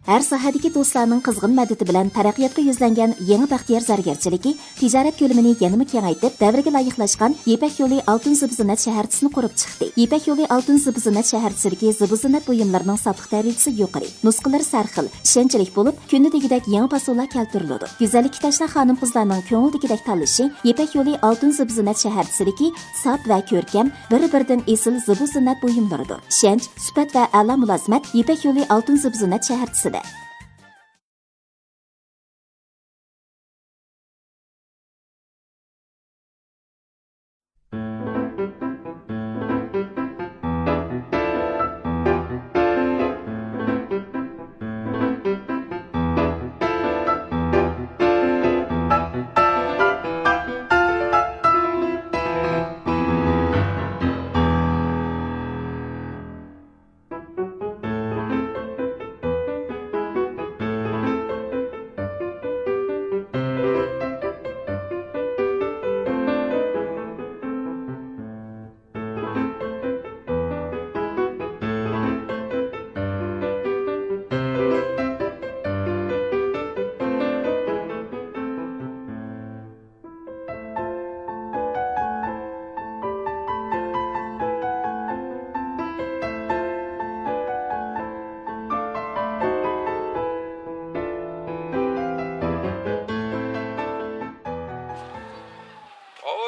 Her sohadagi do'stlarning qizg'in madadi bilan taraqqiyotga yuzlangan yangi baxtiyor zargarchiligi tijorat ko'lamini yanada kengaytirib, davrga loyiqlashgan Ipak yo'li Oltin zib-ziynat shaharchasini qurib chiqdi. Ipak yo'li Oltin zib-ziynat shaharchasidagi zib-ziynat buyumlarining sotuq darajasi yuqori, nusxalari sarxil, ishonchli bo'lib, kundagidek yangi fasollar keltiriladi. Go'zallik tashna xonim-qizlarning ko'ngildagidek tanlashi Ipak yo'li Oltin zib-ziynat shaharchasidagi sof va ko'rkam, bir-biridan esil zib-ziynat buyumlaridir. Ishonch, sifat va a'lo mulozimat Ipak yo'li Oltin zib-ziynat shaharchasida.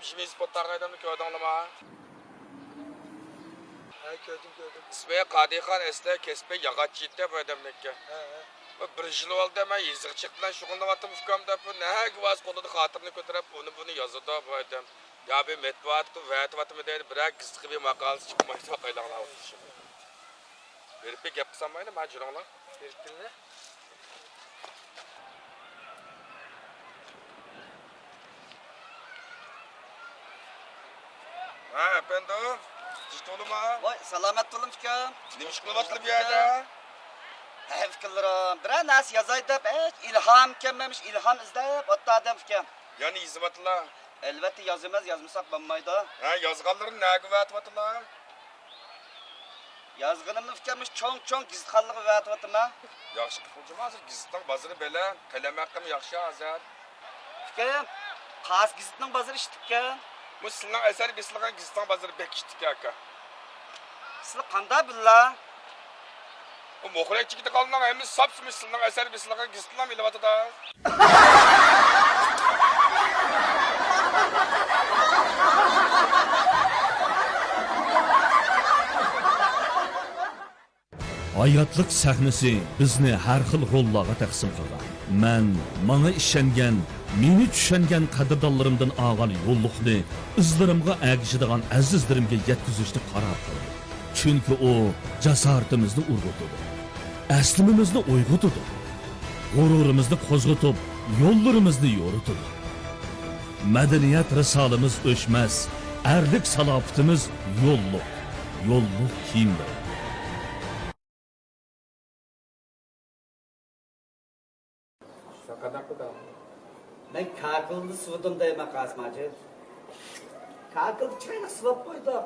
Şimdi spotlardan gördün mü? Ha gördüm. İsmi Kadihan Esle Kespe Yagaççı'da bu demekki. Bir yıl oldu ama yazık çıktılar şukunlavatım fıkamda bu ne güvaz kolunu hatırını götürüp bunu yazıda bu adam. Ya bir metbuat vatvatımı değil bırak kısık bir makalası çıkmayı da kaylanlar oldu şimdi. Verip bir yapsam mıydı macunlar? Verdin mi? Ha efendim. İşte oğlum ha. Voy, salomat bo'ling fikrim. Nima ish qilyapti bu yerda? Ha, fikrlarim. Biror narsa yozay deb, ilhom kelmamiş, ilhom izlab o'tdim fikrim. Yani izvatlar. Albatta yozamiz, yozmasak bo'lmaydi. Ha yozganlarni nega vatvatlar? Yozganimni fikrim cho'ng gizitxonligiga vatdim. Yaxshi qilibsiz. Gizitning bozori bilan qalam haqqim yaxshi hozir. Fikrim, qas gizitning bozori ishtikkan. Bu sizning asar besilgan gizitning bozori bekishdik aka. Siz qanday billah? Bu muxriyatchikda qolgan emas, sapsimiz sizning asar besilgan gizitlar milyapti-da. Hayatlık sahnesi bizni har xil rollarga taqsim qilgan. Men menga ishongan, meni tushungan qadrdonlarimdan olgan yo'lliqni izlarimga agishadigan azizlarimga yetkazishni qaror qildim. Chunki u jasoratimizni urg'utadi. Aslimimizni uyg'otadi. G'ururimizni qo'zg'atib, yo'llarimizni yo'ritadi. Madaniyat risolimiz o'chmas, erlik salofitimiz yo'lliq kiyimdir. Men kakılni suvdim deyman Qasmachi. Kakıl chayni suvib qo'ydi.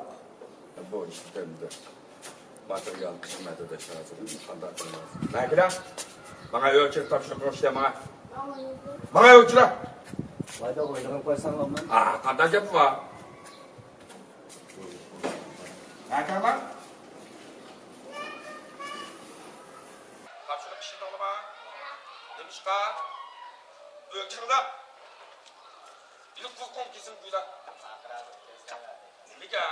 Bu işlemde materyal kısmetinde şahsının kandar kılmaz. Nakila, bana ölçek tavşan işleme. Bana ölçüle. Voyda o'ylab qo'ysang olmam. Kandar gap var. Nakila bak. Tavşanı pişirdi oğlum ha. Demiş ka. Ölçekle. Bir kukum kesin buyla. Nika.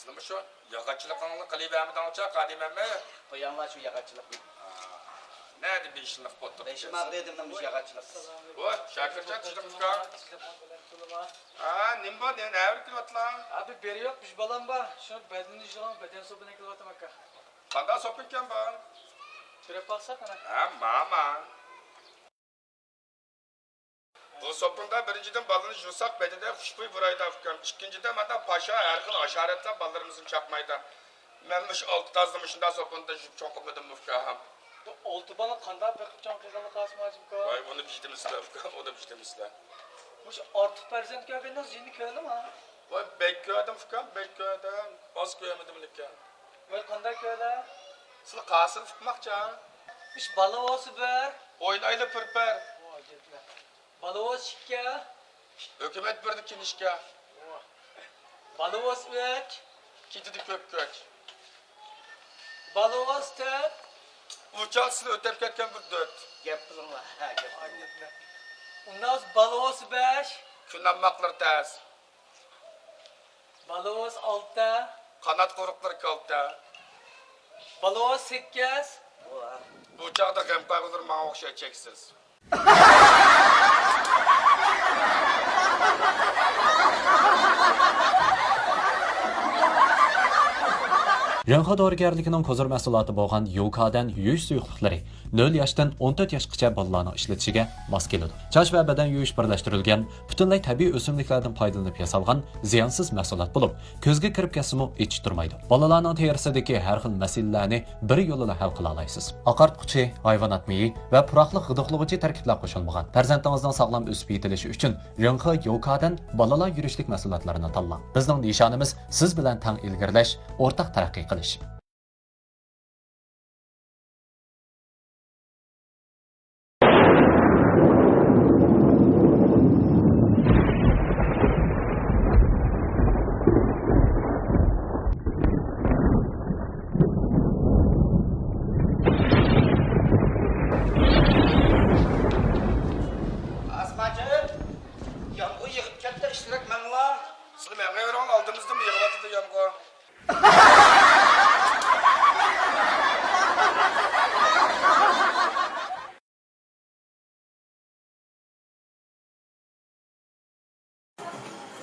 Nima shu? Yog'ochchilikni qilib olcha, qadimami? Qo'yanlar shu yog'ochchilikni. Ne deb ishliq bo'ldi? Beşima dedim nima yog'ochchilik. Voy, Shakirjon chiqibdi-ku. Nima bor? Ne avr qilyaptilar? Abi beri yok, bir balam var. Şunu bedenini yiyeceğim, beden sopuna kılvatım akka. Qanday sop ekan bu? Şöyle baksak ana. Mama. Bu sopunda birinciden balını yuvsak bedende xushbo'y burayda fikrim. İkinciden manda paşa her xil aşaretler ballarımızın çakmayda. Menmiş altı tazdım şundan sopunda jup çoğunlukmadım mufkaham. Bu oltu bana kandar bakıp can kızanı Qasmachi ka. Vay onu bijdimizler fikrim, o da bijdimizler. Bu artık perzent görgeniz yeni köylü mü? Vay bek gördüm fikrim, bek gördüm. Az göremedim lika. Ve kandar köylü? Siz qasır tutmakça. İş balıvosu bir. Oynaylı pırpır. Balıvos iki. Hükümet birdi kinişke. Balıvos üç. Kitidi köp kök. Balıvos dört. Uçak sizi ötep ketken bir dört. Gap qilinglar. Ha, gap qilinglar. Ondan sonra balıvos beş. Künlenmaklar tez. Balıvos altı. Kanat korukları kalpta. Balıvos sekiz. Bu uçakta kempagılır bana okşay çeksiz. Yanğa dorigarligining hozir mahsuloti bo'lgan Yukadan yuvish suyuqliklari 0 yoshdan 14 yoshgacha bolalarning ishlatishiga mos keladi. Soch va badan yuvish birlashtirilgan, butunlay tabiiy o'simliklardan foydalanib yasalgan ziyonsiz mahsulot bo'lib, ko'zga kirib ketsa-mu ichib turmaydi. Bolalarning terisidagi har xil masalalarni bir yo'lda hal qila olasiz. Oqartquchi, hayvonot miyi va puroqli g'idoqlovchi tarkiblar qo'shilmagan. Farzandingizning sog'lom o'sib yetilishi uchun Yanğa Yukadan bolalar yurishlik mahsulotlarini tanlang. Bizning nishonimiz siz bilan tang ilgirlash, o'rtaq taraqqiy qilish. Asmacı, yağmur yığıp ketdi, iştirak mənla. Siz menge verin aldığınızda mı yığılatıdı yamgo?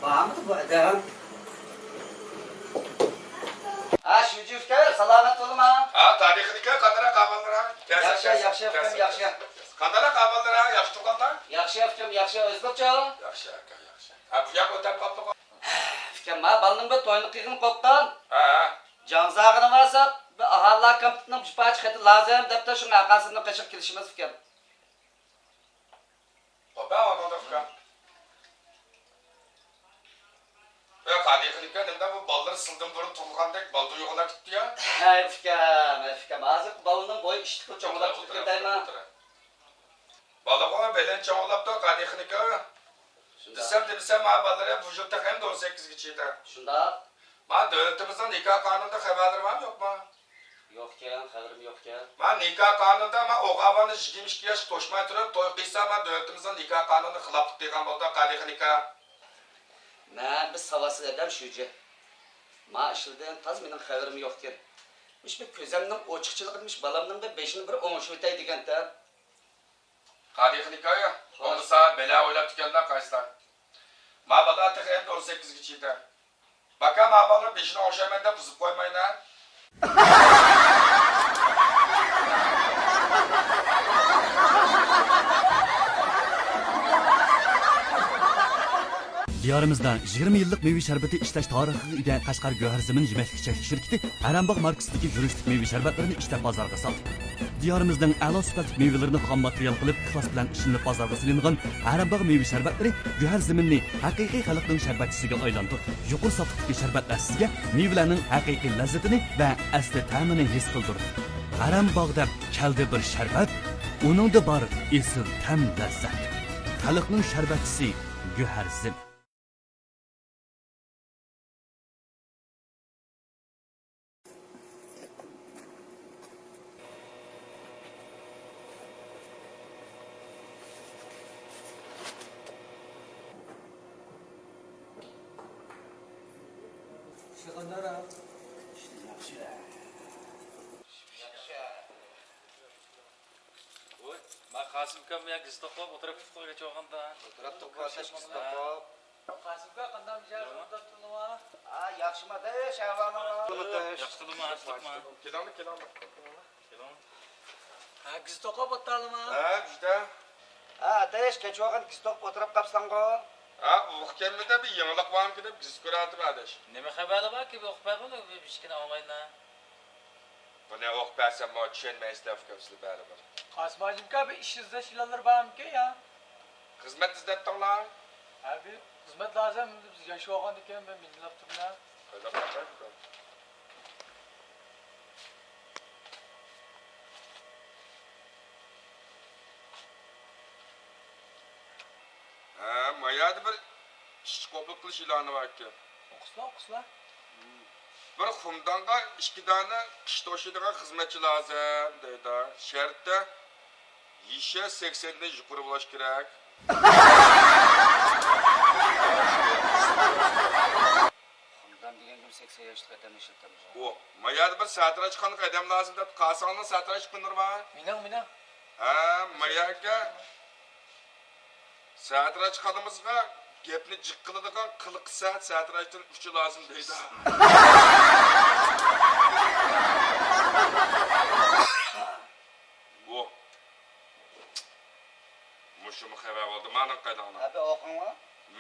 Var mıydı bu adam? Ha, şucu ufka, salamet olun ha. Ha, tarihini kanara kaballara. Yaxşı ufkam, yaxşı. Kanara kaballara, yaxşı tuğanlar. Yaxşı ufkam, yaxşı, özgürce. Yaxşı, yaxşı. Ha, bu yak ötep kaptı. Ufkam, ma, balının bir toyunu kıyığını koptan. Ha, Canzağını varsa, bir ahallar kampütünün pişpağı çıkıtı lazım, deyip de şunun arkasını kaşık kilişimiz ufkam. baba onu da fıkam. Ve tarihini neden bu balları sıldım burun tulgandek baldı yoğuna gitti ya. Hey ufkam, azıcık balının boyu işti bu çoğulap tutuyor dayma. Balığı belen çoğulap da tarihini Desem ha balları vücutta hem de 18 geçiydi. Şunda Ma devletimizin nikah kanununda haberleri var mı yok mu? yok ki, haberim yok ki. Ma nikah kanununda ma oğavanı 22 yaş toşmay turib to'y qilsa ma devletimizin nikah kanunu xiloflik degan bo'ldi qadih nikah. Ben bir savasız edem şucu. Ma işilden taz menin haberim yok ki. Miş bir közemnin oçukçılıkmış balamның da beşini bir oңuş ötey degen de. Qadih nikah ya. Olsa bela o'ylab tukanlar qayslar. Ma bala tek hem 18 geçiydi. Baka ma bala 5'ini o'xshayman deb buzib qo'ymaylar. Diyorimizda 20 yillik meyve şerbeti ishlash tarixiga ega Qashqar Go'harzimin yemaklik shirkati Arambog markasidagi yurishlik meyve sharbatlarini ishlab bozorga soldi. Diyorimizning a'lo sifatli meyvelerini xom material qilib, ixlos bilan ishlanib bozorga solingan Arambog meyve sharbatlari Go'harziminni haqiqiy xalqning sharbatchisiga aylantirdi. Yuqori safdagi sharbatlar sizga meyvelarning haqiqiy lazzatini va asli ta'mini his qildirdi. Arambog'da keldi bir sharbat, uningda bor esil ta'm lazzat. Xalqning sharbatchisi Go'harzim. Şıkınlar ha. Oy, ma Qasim ukam ya giz to'qlab o'tirib iftorga cho'g'anda. Oturab to'xtatish qistaqob. Qasimga qanday mijaz o'tirtdingmi? Ha, yaxshimada, shavlama. Yaxshilimi, yaxshilimi? Kelamni. Kelam. Ha, giz to'qab o'tirdingmi? Ha, juda. Ha, desh kechog'in kistoq o'tirib qapsango. Ha, o'qkanda bir yangilik bormi deb giz ko'ratib adish. Nima xabari borki, bu o'qmayman, bu ishkina olmayman. Buni o'qmasam mo tushunmaysizlar fikrsizlar baribir. Qasimajimga bir ish izlash ilanlar bormi-ki ya? Xizmat izlatdinglar? Ha, bir xizmat lazım. Biz yaşagan ekan, ben minglab turman. Mayada bir iş qabul qilish e'loni bor ekan. O'qislar. Bir xumdonga 2 dona qish to'shiydigan xizmatchi lozim deydi. Shartda yesha 80 dan yuqori bo'lish kerak. Bundan degan kim 80 yoshli qadam ishlatamiz. O, mayada bir satrachxona qadam lozim deb qasanni satrach qindir bor. Minang. Mayaga satrachxonamizga gapni jiq qiladigan qiliq satrachdan 3 lozim deydi. Bu Muşumu xabar oldu. Mənim qaydağına. Abi oqunma.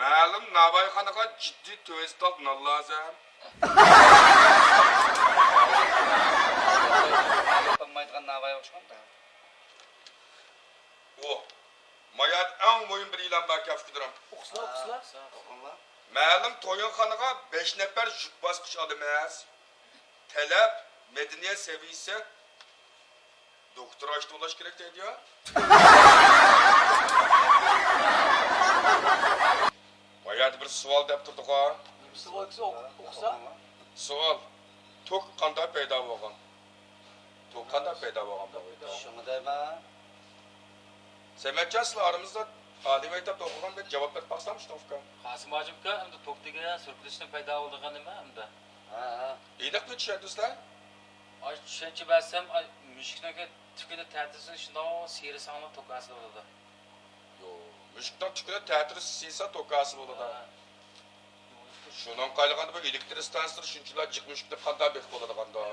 Ma'lum Navoiyxonaga jiddiy to'yistok non lozim. Yapılmaydigan Navoiy o'xshaganda. O, mayat eng muhim bir ilan bor fikrim. O'qislar. Oqunma. Ma'lum to'yinxonaga 5 nafar yuk bosqich odimiz. Talab, madaniyat seviyasi doktoraj to'lash kerak deydi-ya. Mayat bir savol deb turdi-ku. O'qisa. Savol. Tok qanday paydo bo'lgan? Tok qanday paydo bo'lgan bu? Şunu deyman. Semetçaslarımızda Ali Mektep'te okugan bir cevap verip baksamıştım Furkan. Qasim hojim aka, endi tok degan surkilishdan paydo bo'lgan nima endi? Ha. İyilik mi düşerdinizler? Ay tushuncha bilsam, mushuklarga tukuni ta'tilsin shundoq seri sog'lom tokasi bo'ladi. Yo, müşkten tüküne teatri siysa tokası oldu da. Şunun kaynağında bu elektrik stansiyonu şunçular çıkmış da kadar bekle oldu da.